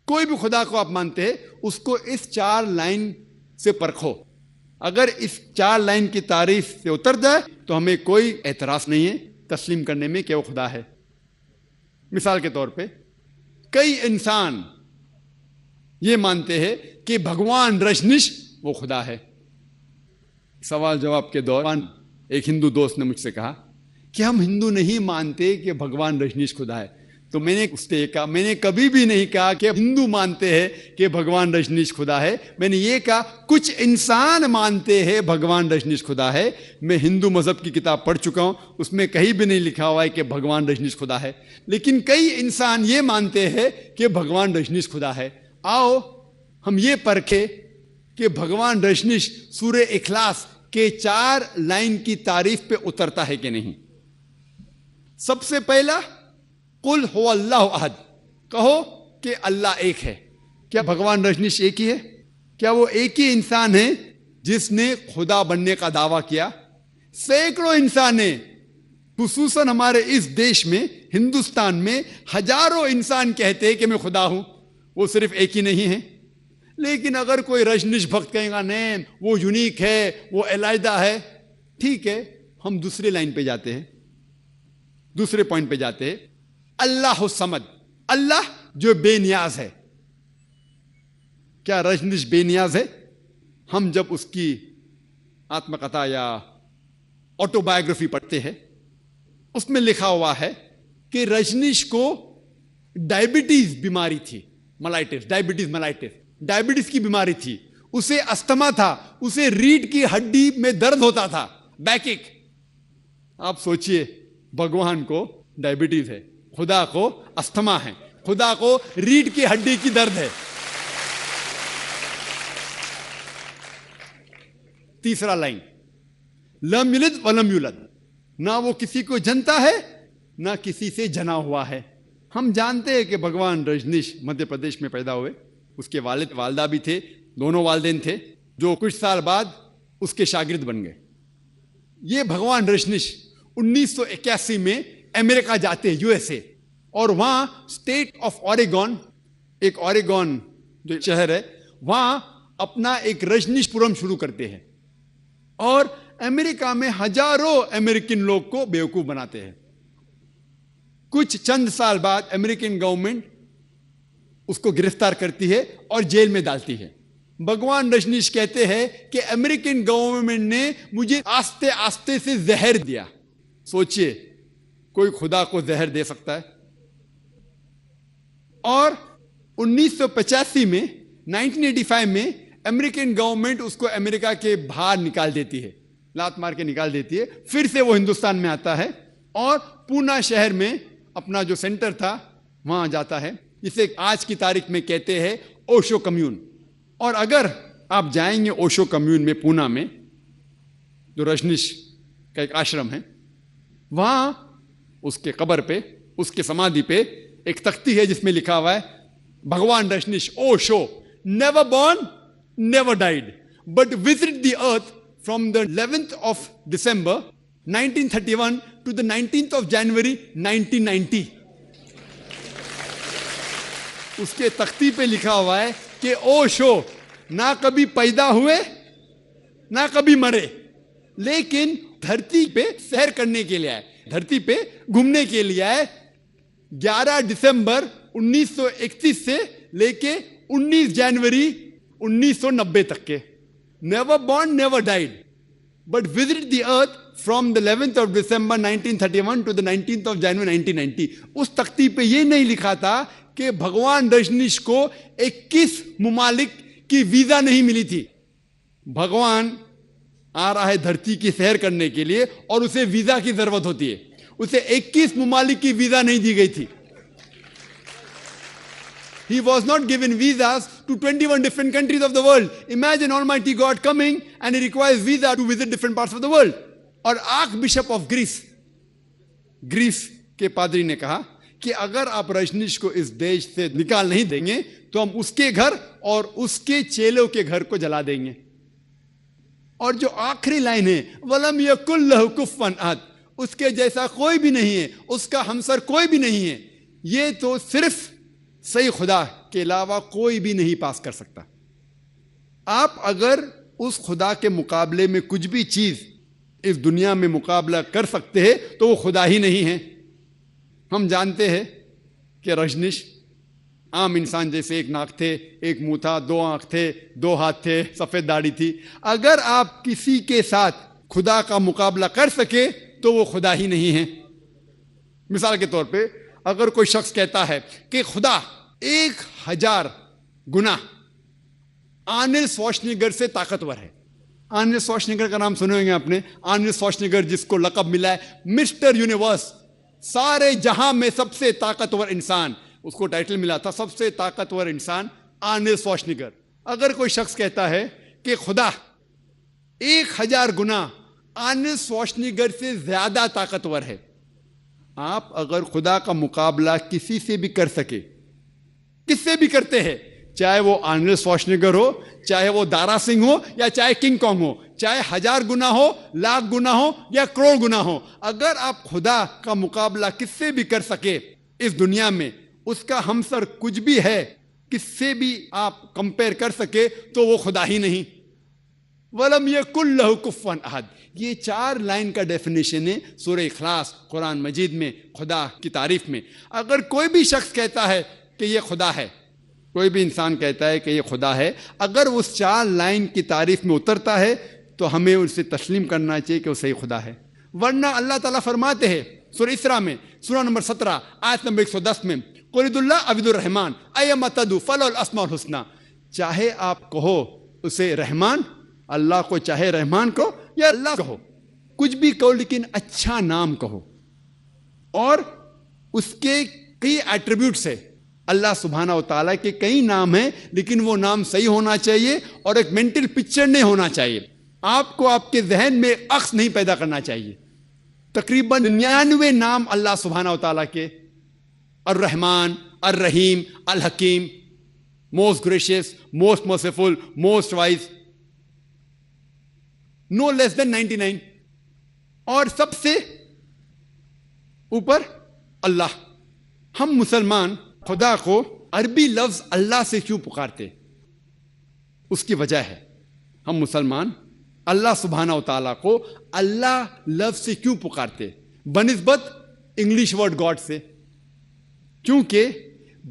کوئی بھی خدا کو آپ مانتے ہیں اس کو اس 4 لائن سے پرکھو. اگر اس 4 لائن کی تعریف سے اتر جائے تو ہمیں کوئی اعتراض نہیں ہے تسلیم کرنے میں کہ وہ خدا ہے. مثال کے طور پہ کئی انسان یہ مانتے ہیں کہ بھگوان رجنیش وہ خدا ہے. سوال جواب کے دوران ایک ہندو دوست نے مجھ سے کہا کہ ہم ہندو نہیں مانتے کہ بھگوان رجنیش خدا ہے. تو میں نے اس سے کہا میں نے کبھی بھی نہیں کہا کہ ہندو مانتے ہیں کہ بھگوان رجنیش خدا ہے. میں نے یہ کہا کچھ انسان مانتے ہیں بھگوان رجنیش خدا ہے. میں ہندو مذہب کی کتاب پڑھ چکا ہوں, اس میں کہیں بھی نہیں لکھا ہوا ہے کہ بھگوان رجنیش خدا ہے. لیکن کئی انسان یہ مانتے ہیں کہ بھگوان رجنیش خدا ہے. آؤ ہم یہ پرکھیں کہ بھگوان رجنیش سورہ اخلاص کے 4 لائن کی تعریف پہ اترتا ہے کہ نہیں. سب سے پہلا قل هو اللہ احد, کہو کہ اللہ ایک ہے. کیا بھگوان رجنیش ایک ہی ہے؟ کیا وہ ایک ہی انسان ہے جس نے خدا بننے کا دعویٰ کیا؟ سینکڑوں انسان ہیں, خصوصاً ہمارے اس دیش میں ہندوستان میں ہزاروں انسان کہتے ہیں کہ میں خدا ہوں. وہ صرف ایک ہی نہیں ہے. لیکن اگر کوئی رجنیش بھکت کہے گا نہیں وہ یونیک ہے, وہ علیحدہ ہے, ٹھیک ہے, ہم دوسرے لائن پہ جاتے ہیں, دوسرے پوائنٹ پہ جاتے ہیں. اللہ الصمد, اللہ جو بے نیاز ہے. کیا رجنیش بے نیاز ہے؟ ہم جب اس کی آتم کتھا یا آٹو بایوگرافی پڑھتے ہیں اس میں لکھا ہوا ہے کہ رجنیش کو ڈائبٹیز بیماری تھی, ڈائبٹیز کی بیماری تھی. اسے استھما تھا, اسے ریڑھ کی ہڈی میں درد ہوتا تھا, بیک ایک. آپ سوچئے بھگوان کو ڈائبٹیز ہے, خدا کو استھما ہے, خدا کو ریڑھ کی ہڈی کی درد ہے. تیسرا لائن لم یلد ولم یولد, نہ وہ کسی کو جنتا ہے نہ کسی سے جنا ہوا ہے. ہم جانتے ہیں کہ بھگوان رجنیش مدھیہ پردیش میں پیدا ہوئے, اس کے والد والدہ بھی تھے, دونوں والدین تھے جو کچھ سال بعد اس کے شاگرد بن گئے. یہ بھگوان رجنیش 1981 میں امریکہ جاتے ہیں, USA, اور وہاں اسٹیٹ آف اوریگون, ایک اوریگون جو شہر ہے, وہاں اپنا ایک رجنیش پورم شروع کرتے ہیں اور امریکہ میں ہزاروں امریکن لوگ کو بیوقوف بناتے ہیں. کچھ چند سال بعد امریکن گورنمنٹ اس کو گرفتار کرتی ہے اور جیل میں ڈالتی ہے. بھگوان رجنیش کہتے ہیں کہ امریکن گورنمنٹ نے مجھے آستے آستے سے زہر دیا. سوچئے کوئی خدا کو زہر دے سکتا ہے؟ اور 1985 میں 1985 میں امریکن گورنمنٹ اس کو امریکہ کے باہر نکال دیتی ہے, لات مار کے نکال دیتی ہے. پھر سے وہ ہندوستان میں آتا ہے اور پونا شہر میں اپنا جو سینٹر تھا وہاں جاتا ہے, جسے آج کی تاریخ میں کہتے ہیں اوشو کمیون. اور اگر آپ جائیں گے اوشو کمیون میں پونا میں, جو رجنیش کا ایک آشرم ہے, وہاں اس کے قبر پہ, اس کے سمادھی پہ ایک تختی ہے جس میں لکھا ہوا ہے بھگوان Rajneesh Osho never born, never died, but visited the earth from the 11th of December 1931 to the 19th of January 1990. اس کے تختی پہ لکھا ہوا ہے کہ اوشو نہ کبھی پیدا ہوئے نہ کبھی مرے, لیکن دھرتی پہ سیر کرنے کے لیے آئے, دھرتی پہ گھومنے کے لیے آئے. 11 دسمبر 1931 سے لے کے 19 جنوری 1990 تک کے. Never born, never died, but visited the earth from the 11th of December 1931 to the 19th of January 1990. اس تختی پہ یہ نہیں لکھا تھا کہ بھگوان رجنیش کو 21 ممالک کی ویزا نہیں ملی تھی. بھگوان آ رہا ہے دھرتی کی سیر کرنے کے لیے اور اسے ویزا کی ضرورت ہوتی ہے. اسے 21 ممالک کی ویزا نہیں دی گئی تھی. He was not given visas to 21 different countries of the world. Imagine Almighty God coming and he requires visa to visit different parts of the world. اور آرک بشپ آف گریس کے پادری نے کہا کہ اگر آپ رجنیش کو اس دیش سے نکال نہیں دیں گے تو ہم اس کے گھر اور اس کے چیلوں کے گھر کو جلا دیں گے. اور جو آخری لائن ہے وَلَمْ يَكُنْ لَهُ كُفُوًا أَحَدٌ, اس کے جیسا کوئی بھی نہیں ہے, اس کا ہمسر کوئی بھی نہیں ہے. یہ تو صرف صحیح خدا کے علاوہ کوئی بھی نہیں پاس کر سکتا. آپ اگر اس خدا کے مقابلے میں کچھ بھی چیز اس دنیا میں مقابلہ کر سکتے ہیں تو وہ خدا ہی نہیں ہے. ہم جانتے ہیں کہ رجنیش عام انسان جیسے ایک ناک تھے، ایک منہ تھا، 2 آنکھ تھے، 2 ہاتھ تھے، سفید داڑھی تھی. اگر آپ کسی کے ساتھ خدا کا مقابلہ کر سکے تو وہ خدا ہی نہیں ہے. مثال کے طور پہ اگر کوئی شخص کہتا ہے کہ خدا 1000 گنا آرنلڈ شوارزنیگر سے طاقتور ہے. آرنلڈ شوارزنیگر کا نام سنے ہوں گے آپ نے. آرنلڈ شوارزنیگر جس کو لقب ملا ہے مسٹر یونیورس، سارے جہاں میں سب سے طاقتور انسان، اس کو ٹائٹل ملا تھا سب سے طاقتور انسان آرنلڈ شوارزنیگر. اگر کوئی شخص کہتا ہے کہ خدا 1000 گنا آرنلڈ شوارزنیگر سے زیادہ طاقتور ہے، آپ اگر خدا کا مقابلہ کسی سے بھی کر سکے، کس سے بھی کرتے ہیں، چاہے وہ آرنلڈ شوارزنیگر ہو، چاہے وہ دارا سنگھ ہو، یا چاہے کنگ کانگ ہو، چاہے 1000 گنا ہو، لاکھ گنا ہو، یا کروڑ گنا ہو، اگر آپ خدا کا مقابلہ کس سے بھی کر سکے اس دنیا میں، اس کا ہمسر کچھ بھی ہے، کس سے بھی آپ کمپیئر کر سکے تو وہ خدا ہی نہیں. وَلَمْ يَكُنْ لَهُ كُفُوًا أَحَدٌ. یہ 4 لائن کا ڈیفینیشن ہے سورہ اخلاص قرآن مجید میں خدا کی تعریف میں. اگر کوئی بھی شخص کہتا ہے کہ یہ خدا ہے، کوئی بھی انسان کہتا ہے کہ یہ خدا ہے، اگر اس 4 لائن کی تعریف میں اترتا ہے تو ہمیں اسے تسلیم کرنا چاہیے کہ وہ صحیح خدا ہے. ورنہ اللہ تعالیٰ فرماتے ہیں سورہ اسراء میں سورہ نمبر 17 آیت نمبر 110 میں، قُلِ ادعوا اللَّهَ أَوِ ادعوا الرَّحْمَٰنَ أَيَّمَّا تَدْعُوا فَلَهُ الْأَسْمَاءُ الْحُسْنَىٰ. چاہے آپ کہو اسے رحمان، اللہ کو چاہے رحمان کہو یا اللہ کہو، کچھ بھی کہو لیکن اچھا نام کہو. اور اس کے کئی ایٹریبیوٹس ہے. اللہ سبحانہ و تعالیٰ کے کئی نام ہیں لیکن وہ نام صحیح ہونا چاہیے اور ایک مینٹل پکچر نہیں ہونا چاہیے. آپ کو آپ کے ذہن میں عکس نہیں پیدا کرنا چاہیے. تقریباً 99 نام اللہ سبحانہ و تعالیٰ کے، الرحمن، الرحیم، الحکیم، most gracious, most merciful, most wise, no less than 99. اور سب سے اوپر اللہ. ہم مسلمان خدا کو عربی لفظ اللہ سے کیوں پکارتے؟ اس کی وجہ ہے ہم مسلمان اللہ سبحانہ و تعالیٰ کو اللہ لفظ سے کیوں پکارتے بنسبت انگلش ورڈ گاڈ سے؟ کیونکہ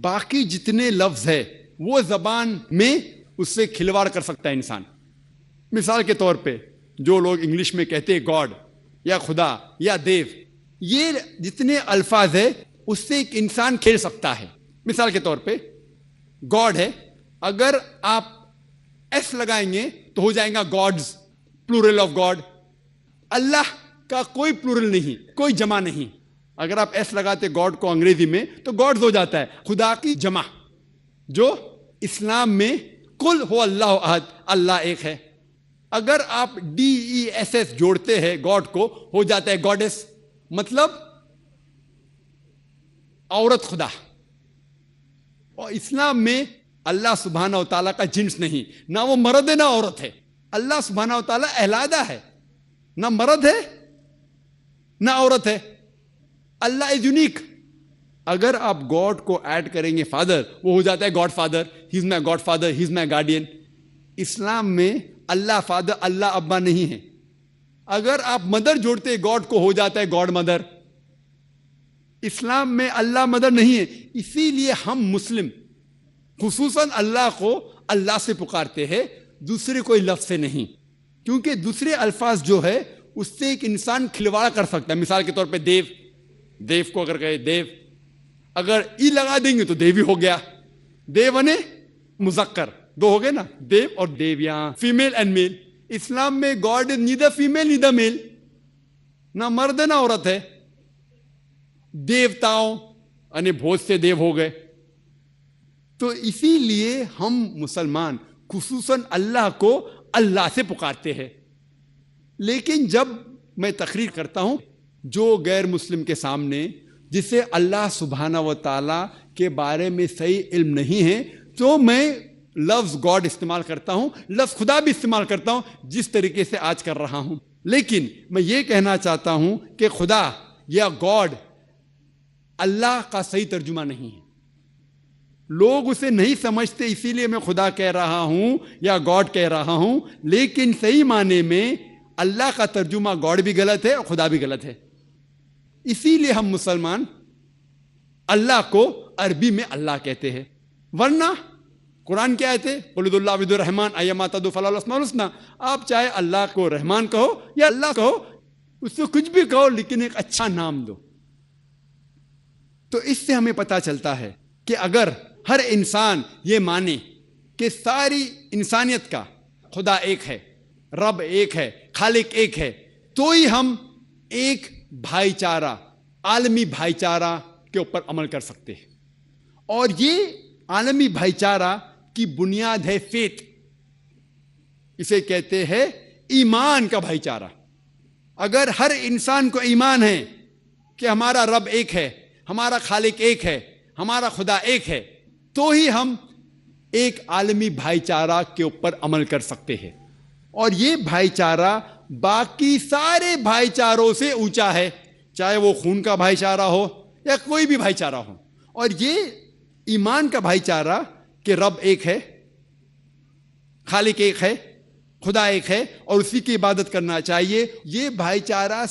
باقی جتنے لفظ ہے وہ زبان میں اس سے کھلواڑ کر سکتا ہے انسان. مثال کے طور پہ جو لوگ انگلش میں کہتے ہیں گاڈ یا خدا یا دیو، یہ جتنے الفاظ ہے اس سے ایک انسان کھیل سکتا ہے. مثال کے طور پہ گاڈ ہے، اگر آپ ایس لگائیں گے تو ہو جائے گا گاڈز، پلورل آف گاڈ. اللہ کا کوئی پلورل نہیں، کوئی جمع نہیں. اگر آپ ایس لگاتے گاڈ کو انگریزی میں تو گاڈز ہو جاتا ہے، خدا کی جمع. جو اسلام میں قل هو اللہ احد، اللہ ایک ہے. اگر آپ DESS جوڑتے ہیں گاڈ کو ہو جاتا ہے گاڈس، مطلب عورت خدا. اور اسلام میں اللہ سبحانہ و تعالیٰ کا جنس نہیں، نہ وہ مرد ہے نہ عورت ہے. اللہ سبحانہ و تعالیٰ علیحدہ ہے، نہ مرد ہے نہ عورت ہے. اللہ از یونیک. اگر آپ گاڈ کو ایڈ کریں گے فادر، وہ ہو جاتا ہے گاڈ فادر، ہی از مائی گاڈ فادر، ہی از مائی گارڈین. اسلام میں اللہ فادر، اللہ ابا نہیں ہے. اگر آپ مدر جوڑتے گاڈ کو ہو جاتا ہے گاڈ مدر. اسلام میں اللہ مدر نہیں ہے. اسی لیے ہم مسلم خصوصاً اللہ کو اللہ سے پکارتے ہیں، دوسرے کوئی لفظ سے نہیں. کیونکہ دوسرے الفاظ جو ہے اس سے ایک انسان کھلواڑ کر سکتا ہے. مثال کے طور پہ دیو، دیو کو اگر کہے دیو، اگر ای لگا دیں گے تو دیوی ہو گیا. دیو نے مذکر، 2 ہو گئے نا، دیو اور دیو، یہاں فیمیل اینڈ میل. اسلام میں God is neither female neither male, نہ مرد نہ عورت ہے. دیوتاؤں یعنی بہت سے دیو ہو گئے. تو اسی لیے ہم مسلمان خصوصاً اللہ کو اللہ سے پکارتے ہیں. لیکن جب میں تقریر کرتا ہوں جو غیر مسلم کے سامنے جسے اللہ سبحانہ و تعالیٰ کے بارے میں صحیح علم نہیں ہے، تو میں لفظ گاڈ استعمال کرتا ہوں، لفظ خدا بھی استعمال کرتا ہوں جس طریقے سے آج کر رہا ہوں. لیکن میں یہ کہنا چاہتا ہوں کہ خدا یا گاڈ اللہ کا صحیح ترجمہ نہیں ہے. لوگ اسے نہیں سمجھتے، اسی لیے میں خدا کہہ رہا ہوں یا گاڈ کہہ رہا ہوں، لیکن صحیح معنی میں اللہ کا ترجمہ گاڈ بھی غلط ہے اور خدا بھی غلط ہے. اسی لیے ہم مسلمان اللہ کو عربی میں اللہ کہتے ہیں، ورنہ قرآن کیا آیت ہے؟ قل ادعوا اللہ عبد الرحمن ایما تدعوا فلہ الاسماء الحسنی. آپ چاہے اللہ کو رحمان کہو یا اللہ کہو، اس سے کچھ بھی کہو لیکن ایک اچھا نام دو. تو اس سے ہمیں پتہ چلتا ہے کہ اگر ہر انسان یہ مانے کہ ساری انسانیت کا خدا ایک ہے، رب ایک ہے، خالق ایک ہے، تو ہی ہم ایک بھائی چارہ، عالمی بھائی چارہ کے اوپر عمل کر سکتے ہیں. اور یہ عالمی بھائی چارہ کی بنیاد ہے فیتھ. اسے کہتے ہیں ایمان کا بھائی چارہ. اگر ہر انسان کو ایمان ہے کہ ہمارا رب ایک ہے، ہمارا خالق ایک ہے، ہمارا خدا ایک ہے، تو ہی ہم ایک عالمی بھائی چارہ کے اوپر عمل کر سکتے ہیں. اور یہ بھائی چارہ باقی سارے بھائی چاروں سے اونچا ہے، چاہے وہ خون کا بھائی چارہ ہو یا کوئی بھی بھائی چارہ ہو. اور یہ ایمان کا بھائی چارہ کہ رب ایک ہے، خالق ایک ہے، خدا ایک ہے اور اسی کی عبادت کرنا چاہیے، یہ بھائی چارہ